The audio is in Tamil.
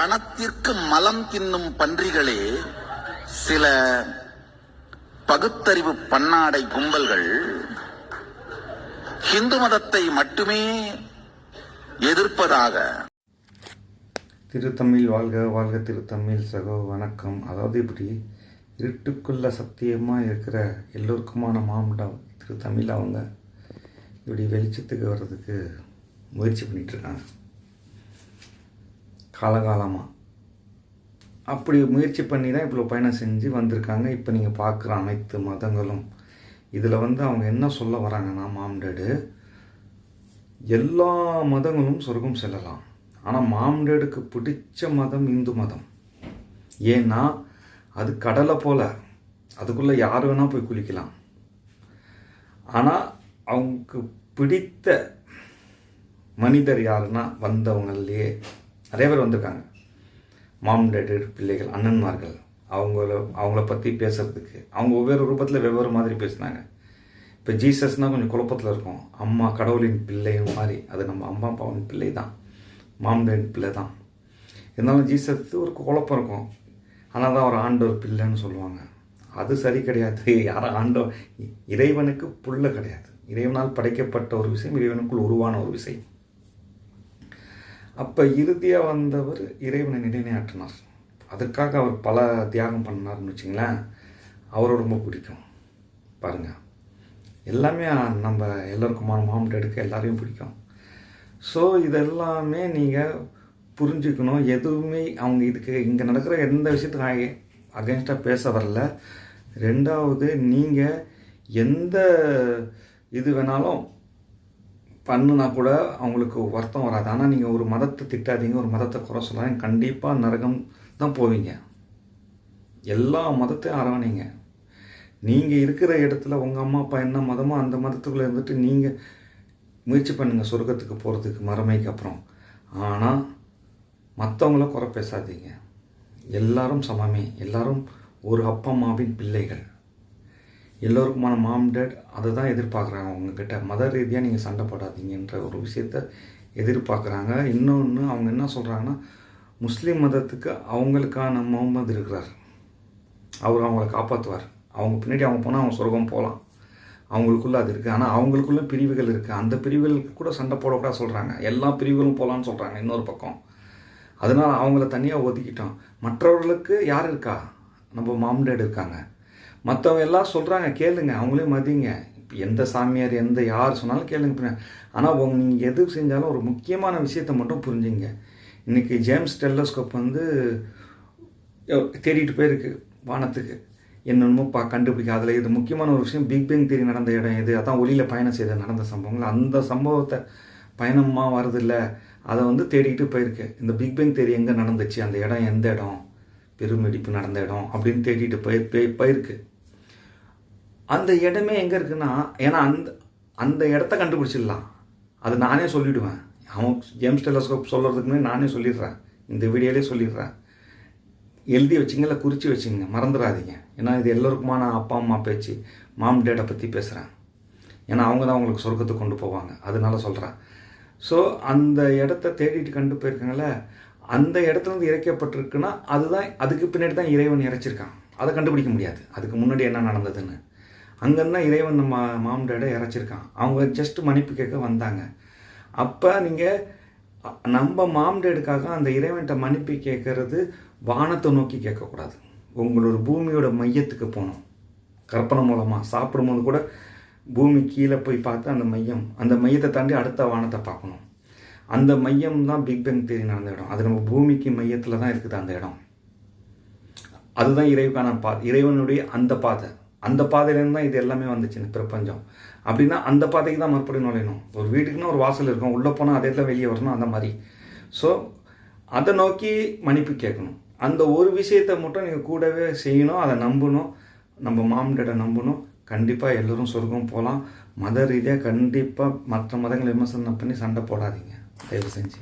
பணத்திற்கு மலம் தின்னும் பன்றிகளே, சில பகுத்தறிவு பன்னாடை கும்பல்கள் இந்து மதத்தை மட்டுமே எதிர்ப்பதாக. திருத்தமிழ் வாழ்க வாழ்க திருத்தமிழ் சகோ வணக்கம். அதாவது இப்படி இருட்டுக்குள்ள சத்தியமாக இருக்கிற எல்லோருக்குமான மாமண்டம் திருத்தமிழ் அவங்க இப்படி வெளிச்சத்துக்கு வர்றதுக்கு முயற்சி பண்ணிகிட்ருக்காங்க காலகாலமாக. அப்படி முயற்சி பண்ணி தான் இவ்வளோ பயணம் செஞ்சு வந்திருக்காங்க. இப்போ நீங்கள் பார்க்குற அனைத்து மதங்களும் இதில் அவங்க என்ன சொல்ல வராங்கன்னா, மாம்டேடு எல்லா மதங்களும் சொர்க்கம் செல்லலாம், ஆனால் மாம்டேடுக்கு பிடிச்ச மதம் இந்து மதம். ஏன்னா அது கடலை போல், அதுக்குள்ளே யார் வேணால் போய் குளிக்கலாம். ஆனால் அவங்களுக்கு பிடித்த மனிதர் யாருன்னா வந்தவங்களையே நிறைய பேர் வந்திருக்காங்க. மாம்டேடு பிள்ளைகள், அண்ணன்மார்கள், அவங்கள பற்றி பேசுகிறதுக்கு அவங்க ஒவ்வொரு ரூபத்தில் வெவ்வேறு மாதிரி பேசினாங்க. இப்போ ஜீசஸ்னால் கொஞ்சம் குழப்பத்தில் இருக்கும். அம்மா கடவுளின் பிள்ளை மாதிரி, அது நம்ம அம்மா அப்பாவின் பிள்ளை தான், மாம்டேட் பிள்ளை தான். இருந்தாலும் ஜீசஸ் ஒரு குழப்பம் இருக்கும். ஆனால் தான் அவர் ஆண்டவர் பிள்ளைன்னு சொல்லுவாங்க. அது சரி கிடையாது. யாரும் ஆண்டவர், இறைவனுக்கு புள்ள கிடையாது. இறைவனால் படைக்கப்பட்ட ஒரு விஷயம், இறைவனுக்குள் உருவான ஒரு விஷயம். அப்போ இறுதியாக வந்தவர் இறைவனை நிலைநாட்டினார். அதுக்காக அவர் பல தியாகம் பண்ணார்னு வச்சிங்களேன். அவரை ரொம்ப பிடிக்கும். பாருங்கள், எல்லாமே நம்ம எல்லோருக்குமான மாம்டேடுக்கு எல்லாரையும் பிடிக்கும். ஸோ இதெல்லாமே நீங்கள் புரிஞ்சுக்கணும். எதுவுமே அவங்க இதுக்கு இங்கே நடக்கிற எந்த விஷயத்துக்கு அகென்ஸ்டாக பேச வரல. ரெண்டாவது, நீங்கள் எந்த இது வேணாலும் பண்ணுனா கூட அவங்களுக்கு வருத்தம் வராது. ஆனால் நீங்கள் ஒரு மதத்தை திட்டாதீங்க, ஒரு மதத்தை குறை சொல்லாதீங்க, கண்டிப்பாக நரகம் தான் போவீங்க. எல்லா மதத்தையும் அரவணைங்க. நீங்கள் இருக்கிற இடத்துல உங்கள் அம்மா அப்பா என்ன மதமோ அந்த மதத்துக்குள்ளே இருந்துட்டு நீங்கள் முயற்சி பண்ணுங்கள் சொர்க்கத்துக்கு போகிறதுக்கு மறுமைக்கு அப்புறம். ஆனால் மற்றவங்கள குறை பேசாதீங்க. எல்லாரும் சமமே, எல்லாரும் ஒரு அப்பா அம்மாவின் பிள்ளைகள். எல்லோருக்குமான மாம்டேட் அதை தான் எதிர்பார்க்குறாங்க உங்ககிட்ட. மத ரீதியாக நீங்கள் சண்டை போடாதீங்கன்ற ஒரு விஷயத்த எதிர்பார்க்குறாங்க. இன்னொன்று அவங்க என்ன சொல்கிறாங்கன்னா, முஸ்லீம் மதத்துக்கு அவங்களுக்கான முகமது இருக்கிறார், அவர் அவங்கள காப்பாற்றுவார், அவங்க பின்னாடி அவங்க போனால் அவங்க சொர்க்கம் போகலாம், அவங்களுக்குள்ளே அது இருக்குது. ஆனால் அவங்களுக்குள்ளே பிரிவுகள் இருக்குது, அந்த பிரிவுகளுக்கு கூட சண்டை போடக்கூடாது சொல்கிறாங்க. எல்லா பிரிவுகளும் போகலான்னு சொல்கிறாங்க இன்னொரு பக்கம். அதனால் அவங்கள தனியாக ஒதுக்கிட்டோம். மற்றவர்களுக்கு யார் இருக்கா? நம்ம மாம்டேடு இருக்காங்க. மற்றவங்க எல்லாம் சொல்கிறாங்க, கேளுங்க, அவங்களே மதிங்க. இப்போ எந்த சாமியார் எந்த யார் சொன்னாலும் கேளுங்க. ஆனால் நீங்கள் எது செஞ்சாலும் ஒரு முக்கியமான விஷயத்தை மட்டும் புரிஞ்சுங்க. இன்றைக்கி ஜேம்ஸ் டெலஸ்கோப் தேடிட்டு போயிருக்கு வானத்துக்கு, என்னென்னமோ கண்டுபிடிக்க. அதில் இது முக்கியமான ஒரு விஷயம், பிக் பேங் தியரி நடந்த இடம் எது, அதான் ஒளியில் பயணம் செய்த நடந்த சம்பவங்கள். அந்த சம்பவத்தை பயணமாக வருதில்ல, அதை தேடிக்கிட்டு போயிருக்கு. இந்த பிக் பேங் தியரி எங்கே நடந்துச்சு, அந்த இடம் எந்த இடம், பெருமெடிப்பு நடந்த இடம் அப்படின்னு தேடிட்டு போயிருக்கு. அந்த இடமே எங்கே இருக்குன்னா, ஏன்னா அந்த இடத்த கண்டுபிடிச்சிடலாம். அது நானே சொல்லிவிடுவேன். அவன் ஜேம்ஸ் டெலஸ்கோப் சொல்கிறதுக்கு முன்னாடி நானே சொல்லிடுறேன், இந்த வீடியோலேயே சொல்லிடுறேன். எழுதி வச்சிங்கள, குறித்து வச்சுங்க, மறந்துடாதீங்க. ஏன்னா இது எல்லோருக்குமான அப்பா அம்மா பேச்சு. மாம்டேடை பற்றி பேசுகிறேன். ஏன்னா அவங்க தான் உங்களுக்கு சொர்க்கத்தை கொண்டு போவாங்க, அதனால சொல்கிறேன். ஸோ அந்த இடத்த தேடிட்டு கண்டு போயிருக்காங்கள, அந்த இடத்துலேருந்து இறைக்கப்பட்டிருக்குன்னா அதுதான், அதுக்கு பின்னாடி தான் இறைவன் இறைச்சிருக்கான். அதை கண்டுபிடிக்க முடியாது அதுக்கு முன்னாடி என்ன நடந்ததுன்னு. அங்கேருந்தா இறைவன் நம்ம மாம்டேடை இறைச்சிருக்கான். அவங்க ஜஸ்ட் மன்னிப்பு கேட்க வந்தாங்க. அப்போ நீங்கள் நம்ம மாம்டேடுக்காக அந்த இறைவன்கிட்ட மன்னிப்பு கேட்கறது வானத்தை நோக்கி கேட்கக்கூடாது. உங்களோட பூமியோட மையத்துக்கு போகணும். கற்பனை மூலமாக சாப்பிடும்போது கூட பூமி கீழே போய் பார்த்து அந்த மையத்தை தாண்டி அடுத்த வானத்தை பார்க்கணும். அந்த மையம் தான் பிக் பேங் தியரி நடந்த இடம். அது நம்ம பூமிக்கு மையத்தில் தான் இருக்குது அந்த இடம். அதுதான் இறைவனுக்கான இறைவனுடைய அந்த பாதை. அந்த பாதையிலேருந்து தான் இது எல்லாமே வந்துச்சு, இந்த பிரபஞ்சம். அப்படின்னா அந்த பாதைக்கு தான் மறுபடியும் நுழையணும். ஒரு வீட்டுக்குன்னு ஒரு வாசல் இருக்கும், உள்ளே போனால் அதே தான் வெளியே வரணும், அந்த மாதிரி. ஸோ அதை நோக்கி மன்னிப்பு கேட்கணும். அந்த ஒரு விஷயத்தை மட்டும் நீங்கள் கூடவே செய்யணும், அதை நம்பணும். நம்ம மாம்டேடை நம்பணும். கண்டிப்பாக எல்லோரும் சொர்க்கம் போகலாம். மத ரீதியாக கண்டிப்பாக மற்ற மதங்களை விமர்சனம் பண்ணி சண்டை போடாதீங்க தயவு செஞ்சு.